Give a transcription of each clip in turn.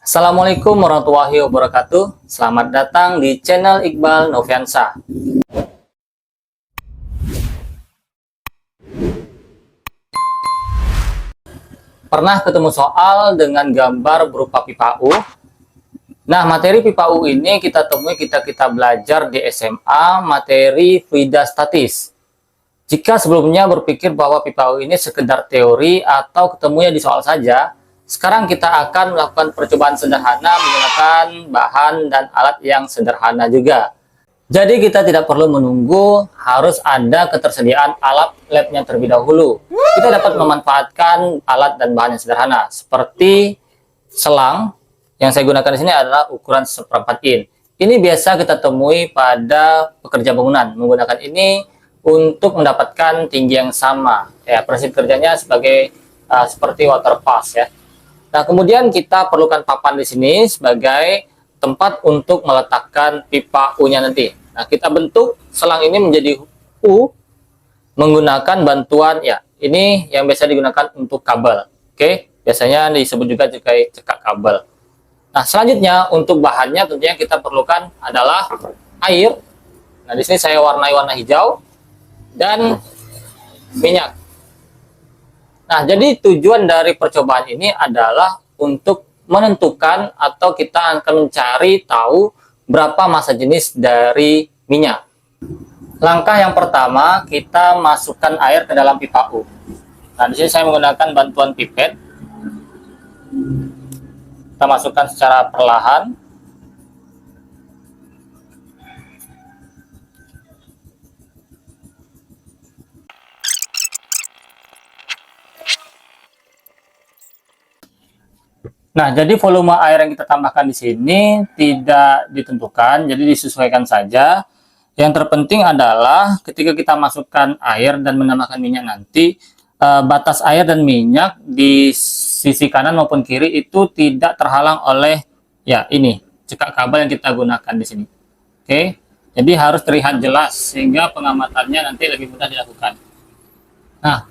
Assalamualaikum warahmatullahi wabarakatuh. Selamat datang di channel Iqbal Noviansa. Pernah ketemu soal dengan gambar berupa pipa U? Nah, materi pipa U ini kita temui kita belajar di SMA materi fluida statis. Jika sebelumnya berpikir bahwa pipa U ini sekedar teori atau ketemunya di soal saja, sekarang kita akan melakukan percobaan sederhana menggunakan bahan dan alat yang sederhana juga. Jadi kita tidak perlu menunggu harus ada ketersediaan alat labnya terlebih dahulu. Kita dapat memanfaatkan alat dan bahan yang sederhana seperti selang yang saya gunakan di sini adalah ukuran 1/4 in. Ini biasa kita temui pada pekerja bangunan. Menggunakan ini untuk mendapatkan tinggi yang sama. Ya, prinsip kerjanya seperti water pass ya. Nah, kemudian kita perlukan papan di sini sebagai tempat untuk meletakkan pipa U-nya nanti. Nah, kita bentuk selang ini menjadi U menggunakan bantuan ya. Ini yang biasa digunakan untuk kabel. Oke, biasanya disebut juga sebagai cekak kabel. Nah, selanjutnya untuk bahannya tentunya kita perlukan adalah air. Nah, di sini saya warnai warna hijau dan minyak. Nah, jadi tujuan dari percobaan ini adalah untuk menentukan atau kita akan mencari tahu berapa massa jenis dari minyak. Langkah yang pertama, kita masukkan air ke dalam pipa U. Nah, di sini saya menggunakan bantuan pipet. Kita masukkan secara perlahan. Nah, jadi volume air yang kita tambahkan di sini tidak ditentukan, jadi disesuaikan saja. Yang terpenting adalah ketika kita masukkan air dan menambahkan minyak nanti, batas air dan minyak di sisi kanan maupun kiri itu tidak terhalang oleh ya ini cekak kabel yang kita gunakan di sini. Oke, jadi harus terlihat jelas sehingga pengamatannya nanti lebih mudah dilakukan. Nah,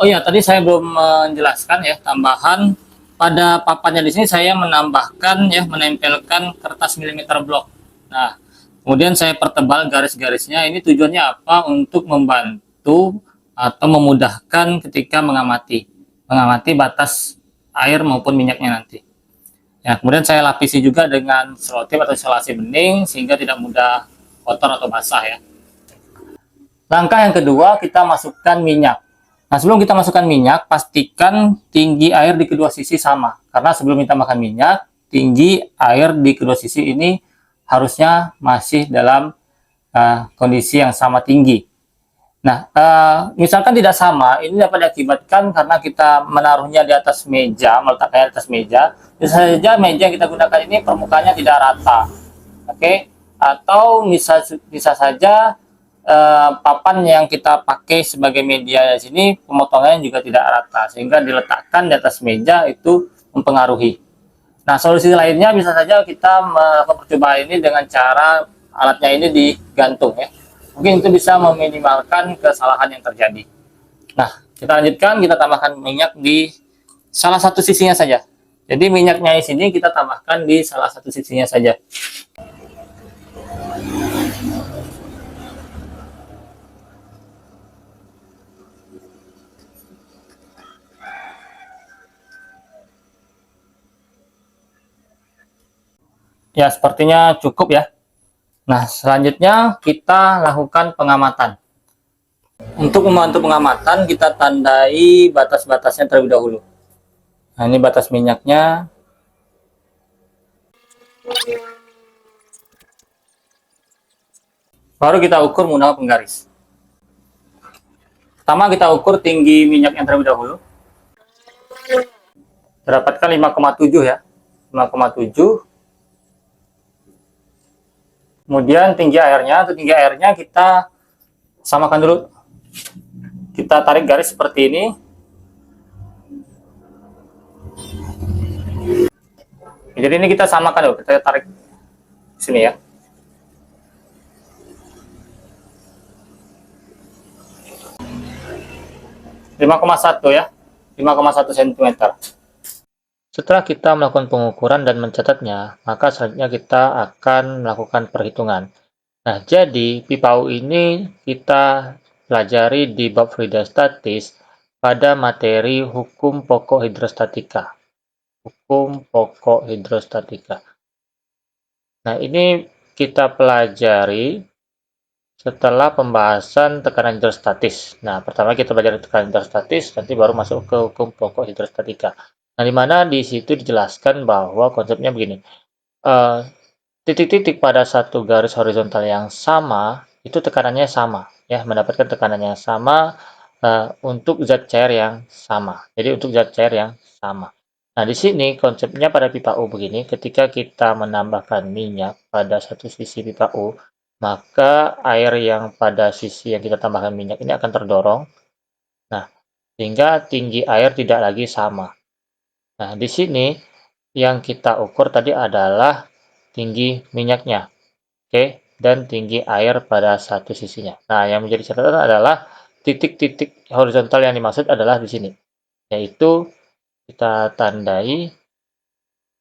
oh ya tadi saya belum menjelaskan ya tambahan. Pada papannya di sini saya menambahkan ya menempelkan kertas milimeter blok. Nah, kemudian saya pertebal garis-garisnya. Ini tujuannya apa? Untuk membantu atau memudahkan ketika mengamati batas air maupun minyaknya nanti. Ya, kemudian saya lapisi juga dengan selotip atau isolasi bening sehingga tidak mudah kotor atau basah ya. Langkah yang kedua, kita masukkan minyak. Nah, sebelum kita masukkan minyak, pastikan tinggi air di kedua sisi sama. Karena sebelum kita makan minyak, tinggi air di kedua sisi ini harusnya masih dalam kondisi yang sama tinggi. Nah, misalkan tidak sama, ini dapat diakibatkan karena kita menaruhnya di atas meja, meletakkannya di atas meja. Bisa saja meja yang kita gunakan ini permukaannya tidak rata. Oke? Atau bisa saja papan yang kita pakai sebagai media di sini pemotongannya juga tidak rata sehingga diletakkan di atas meja itu mempengaruhi. Nah, solusi lainnya bisa saja kita melakukan percobaan ini dengan cara alatnya ini digantung ya. Mungkin itu bisa meminimalkan kesalahan yang terjadi. Nah, kita lanjutkan, kita tambahkan minyak di salah satu sisinya saja. Jadi minyaknya di sini kita tambahkan di salah satu sisinya saja. Ya, sepertinya cukup ya. Nah, selanjutnya kita lakukan pengamatan. Untuk membantu pengamatan, kita tandai batas-batasnya terlebih dahulu. Nah, ini batas minyaknya. Baru kita ukur menggunakan penggaris. Pertama kita ukur tinggi minyaknya terlebih dahulu. Dapatkan 5,7 ya. 5,7. Kemudian tinggi airnya, kita samakan dulu. Kita tarik garis seperti ini. Jadi ini kita samakan dulu, kita tarik sini ya. (5,1) ya, 5,1 cm. Setelah kita melakukan pengukuran dan mencatatnya, maka selanjutnya kita akan melakukan perhitungan. Nah, jadi pipa U ini kita pelajari di bab hidrostatis pada materi hukum pokok hidrostatika. Hukum pokok hidrostatika. Nah, ini kita pelajari setelah pembahasan tekanan hidrostatis. Nah, pertama kita belajar tekanan hidrostatis, nanti baru masuk ke hukum pokok hidrostatika. Nah, di mana di situ dijelaskan bahwa konsepnya begini. Titik-titik pada satu garis horizontal yang sama, itu tekanannya sama, ya, mendapatkan tekanan yang sama untuk zat cair yang sama. Jadi untuk zat cair yang sama. Nah, di sini konsepnya pada pipa U begini, ketika kita menambahkan minyak pada satu sisi pipa U, maka air yang pada sisi yang kita tambahkan minyak ini akan terdorong. Nah, sehingga tinggi air tidak lagi sama. Nah, di sini yang kita ukur tadi adalah tinggi minyaknya, oke, dan tinggi air pada satu sisinya. Nah, yang menjadi catatan adalah titik-titik horizontal yang dimaksud adalah di sini, yaitu kita tandai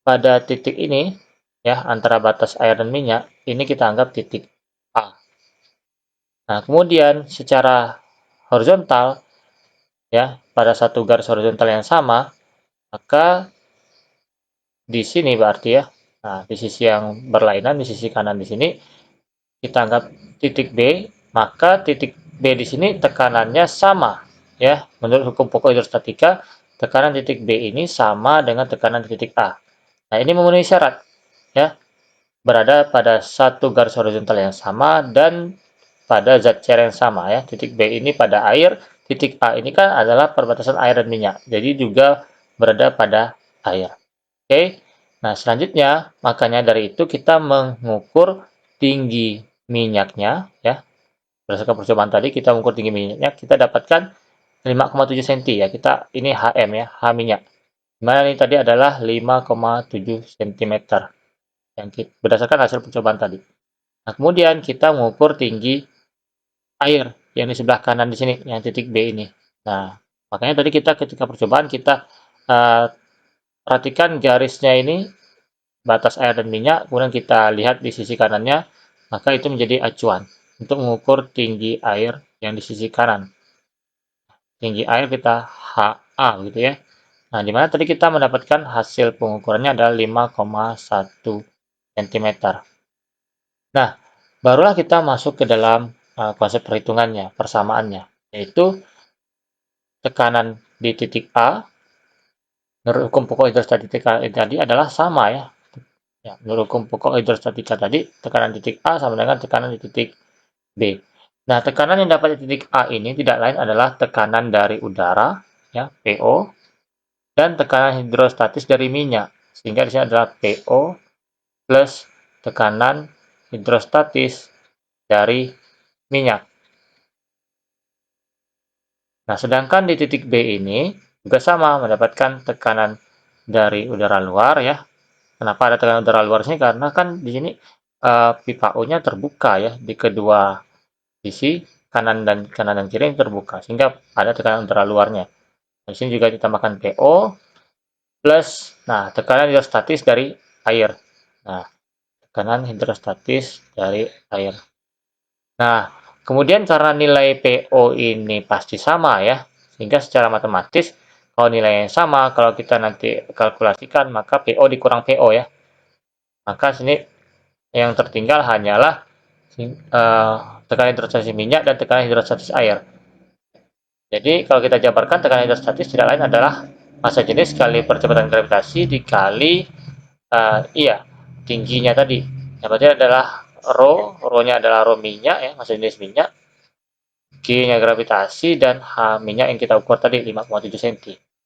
pada titik ini, ya, antara batas air dan minyak, ini kita anggap titik A. Nah, kemudian secara horizontal, ya, pada satu garis horizontal yang sama, maka di sini berarti ya, nah, di sisi yang berlainan, di sisi kanan di sini, kita anggap titik B, maka titik B di sini tekanannya sama, ya, menurut hukum pokok hidrostatika, tekanan titik B ini sama dengan tekanan di titik A. Nah, ini memenuhi syarat, ya, berada pada satu garis horizontal yang sama dan pada zat cair yang sama, ya. Titik B ini pada air, titik A ini kan adalah perbatasan air dan minyak, jadi juga berada pada air. Oke, nah selanjutnya makanya dari itu kita mengukur tinggi minyaknya, ya. Berdasarkan percobaan tadi kita mengukur tinggi minyaknya, kita dapatkan 5,7 cm ya. Kita ini HM ya, H minyak. Dimana ini tadi adalah 5,7 cm yang berdasarkan hasil percobaan tadi. Nah, kemudian kita mengukur tinggi air yang di sebelah kanan di sini, yang titik B ini. Nah, makanya tadi kita ketika percobaan kita perhatikan garisnya ini batas air dan minyak, kemudian kita lihat di sisi kanannya, maka itu menjadi acuan untuk mengukur tinggi air yang di sisi kanan. Tinggi air kita HA gitu ya. Nah, di mana tadi kita mendapatkan hasil pengukurannya adalah 5,1 cm. Nah, barulah kita masuk ke dalam konsep perhitungannya, persamaannya, yaitu tekanan di titik A menurut hukum pokok hidrostatika tadi adalah sama ya. Ya, menurut hukum pokok hidrostatika tadi, tekanan titik A sama dengan tekanan di titik B. Nah, tekanan yang dapat di titik A ini tidak lain adalah tekanan dari udara, ya, PO, dan tekanan hidrostatis dari minyak. Sehingga di sini adalah PO plus tekanan hidrostatis dari minyak. Nah, sedangkan di titik B ini juga sama, mendapatkan tekanan dari udara luar, ya. Kenapa ada tekanan udara luar sini? Karena kan di sini pipa U-nya terbuka ya, di kedua sisi kanan dan kiri terbuka, sehingga ada tekanan udara luarnya. Di sini juga ditambahkan PO plus, nah, tekanan hidrostatis dari air. Nah, tekanan hidrostatis dari air. Nah, kemudian karena nilai PO ini pasti sama ya, sehingga secara matematis kalau nilainya sama, kalau kita nanti kalkulasikan, maka PO dikurang PO ya. Maka sini yang tertinggal hanyalah tekanan hidrostatis minyak dan tekanan hidrostatis air. Jadi kalau kita jabarkan tekanan hidrostatis tidak lain adalah massa jenis kali percepatan gravitasi dikali tingginya tadi. Yang berarti adalah rho-nya adalah rho minyak ya, massa jenis minyak, G-nya gravitasi, dan H minyak yang kita ukur tadi 5,7 cm.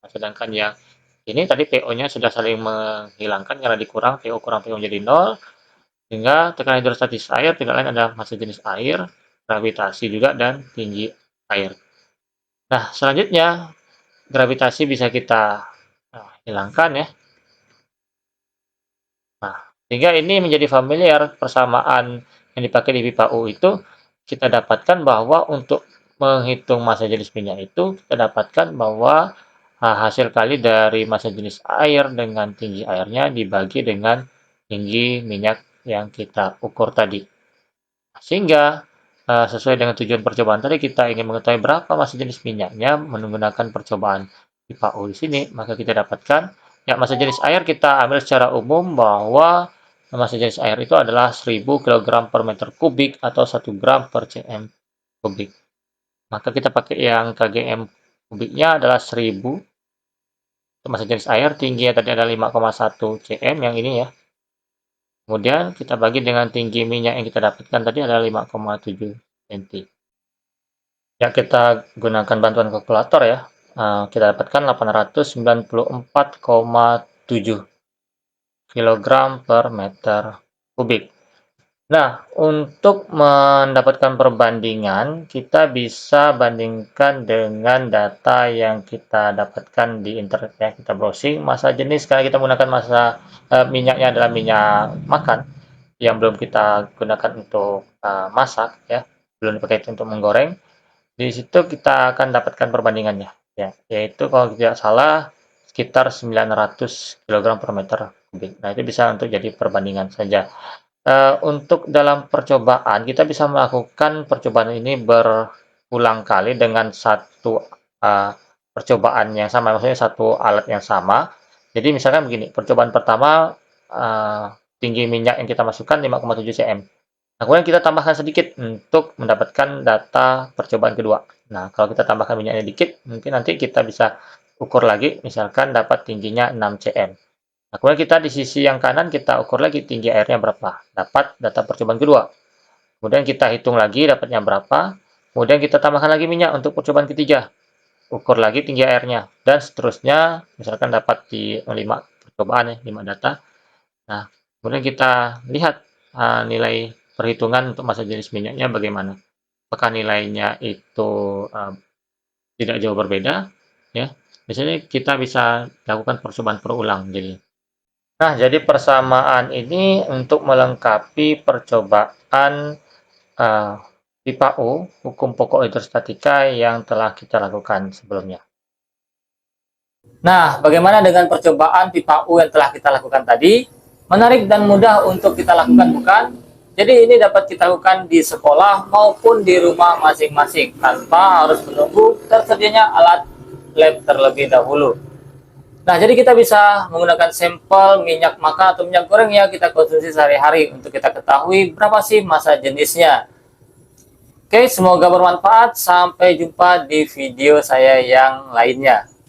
Nah, sedangkan yang ini tadi PO-nya sudah saling menghilangkan karena dikurang, PO kurang PO menjadi 0, sehingga tekanan hidrostatis air tidak lain adalah massa jenis air, gravitasi juga, dan tinggi air. Nah, selanjutnya gravitasi bisa kita hilangkan ya. Nah, sehingga ini menjadi familiar persamaan yang dipakai di pipa U itu kita dapatkan bahwa untuk menghitung massa jenis minyak itu kita dapatkan bahwa hasil kali dari massa jenis air dengan tinggi airnya dibagi dengan tinggi minyak yang kita ukur tadi. Sehingga sesuai dengan tujuan percobaan tadi, kita ingin mengetahui berapa massa jenis minyaknya menggunakan percobaan pipa U di sini, maka kita dapatkan ya massa jenis air kita ambil secara umum bahwa massa jenis air itu adalah 1000 kg per meter kubik atau 1 gram per cm kubik. Maka kita pakai yang kgm kubiknya adalah 1000 massa jenis air, tingginya tadi ada 5,1 cm yang ini ya. Kemudian kita bagi dengan tinggi minyak yang kita dapatkan tadi adalah 5,7 cm. Yang kita gunakan bantuan kalkulator ya, kita dapatkan 894,7 kg per meter kubik. Nah, untuk mendapatkan perbandingan, kita bisa bandingkan dengan data yang kita dapatkan di internet ya. Kita browsing massa jenis, karena kita menggunakan massa minyaknya adalah minyak makan yang belum kita gunakan untuk masak ya, belum dipakai untuk menggoreng. Di situ kita akan dapatkan perbandingannya ya, yaitu kalau tidak salah sekitar 900 kg per meter kubik. Nah, itu bisa untuk jadi perbandingan saja. Untuk dalam percobaan, kita bisa melakukan percobaan ini berulang kali dengan satu percobaan yang sama, maksudnya satu alat yang sama. Jadi misalkan begini, percobaan pertama tinggi minyak yang kita masukkan 5,7 cm. Nah, kemudian kita tambahkan sedikit untuk mendapatkan data percobaan kedua. Nah, kalau kita tambahkan minyaknya dikit, mungkin nanti kita bisa ukur lagi, misalkan dapat tingginya 6 cm. Nah, kemudian kita di sisi yang kanan kita ukur lagi tinggi airnya berapa. Dapat data percobaan kedua. Kemudian kita hitung lagi dapatnya berapa. Kemudian kita tambahkan lagi minyak untuk percobaan ketiga. Ukur lagi tinggi airnya. Dan seterusnya, misalkan dapat di 5 percobaan ya, 5 data. Nah, kemudian kita lihat nilai perhitungan untuk massa jenis minyaknya bagaimana. Apakah nilainya itu tidak jauh berbeda? Ya, biasanya kita bisa lakukan percobaan berulang. Nah, jadi persamaan ini untuk melengkapi percobaan pipa U, hukum pokok hidrostatika yang telah kita lakukan sebelumnya. Nah, bagaimana dengan percobaan pipa U yang telah kita lakukan tadi? Menarik dan mudah untuk kita lakukan, bukan? Jadi ini dapat kita lakukan di sekolah maupun di rumah masing-masing tanpa harus menunggu tersedianya alat lab terlebih dahulu. Nah, jadi kita bisa menggunakan sampel minyak makan atau minyak goreng yang kita konsumsi sehari-hari untuk kita ketahui berapa sih massa jenisnya. Oke, semoga bermanfaat. Sampai jumpa di video saya yang lainnya.